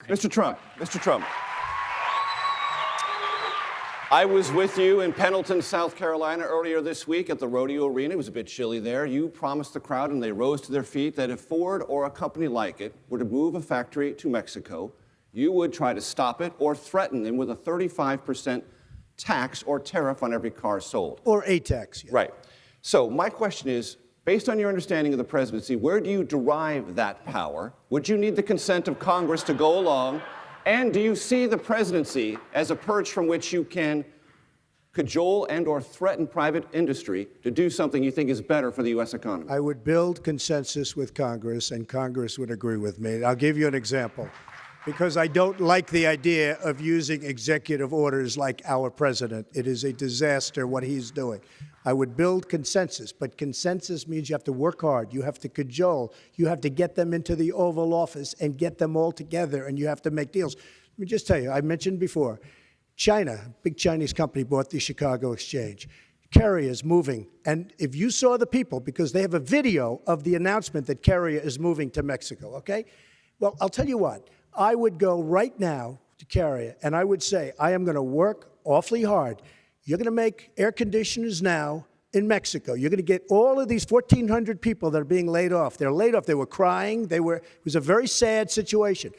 Mr. Trump, I was with you in Pendleton, South Carolina earlier this week at the Rodeo Arena. It was a bit chilly there. You promised the crowd, and they rose to their feet, that if Ford or a company like it were to move a factory to Mexico, you would try to stop it or threaten them with a 35% tax or tariff on every car sold. Or a tax. Yeah. Right. So my question is, based on your understanding of the presidency, where do you derive that power? Would you need the consent of Congress to go along? And do you see the presidency as a perch from which you can cajole and or threaten private industry to do something you think is better for the U.S. economy? I would build consensus with Congress, and Congress would agree with me. I'll give you an example, because I don't like the idea of using executive orders like our president. It is a disaster what he's doing. I would build consensus, but consensus means you have to work hard. You have to cajole. You have to get them into the Oval Office and get them all together, and you have to make deals. Let me just tell you, I mentioned before, China, big Chinese company, bought the Chicago Exchange. Kerry is moving, and if you saw the people, because they have a video of the announcement that Kerry is moving to Mexico, okay? Well, I'll tell you what, I would go right now to Kerry, and I would say, I am going to work awfully hard. You're going to make air conditioners now in Mexico. You're going to get all of these 1,400 people that are being laid off. They're laid off. They were crying. It was a very sad situation.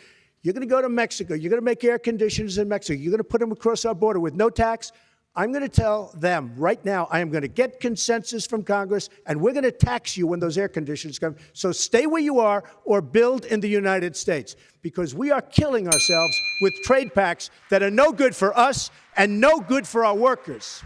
You're going to go to Mexico. You're going to make air conditioners in Mexico. You're going to put them across our border with no tax. I'm going to tell them right now, I am going to get consensus from Congress, and we're going to tax you when those air conditioners come. So stay where you are or build in the United States, because we are killing ourselves with trade pacts that are no good for us and no good for our workers.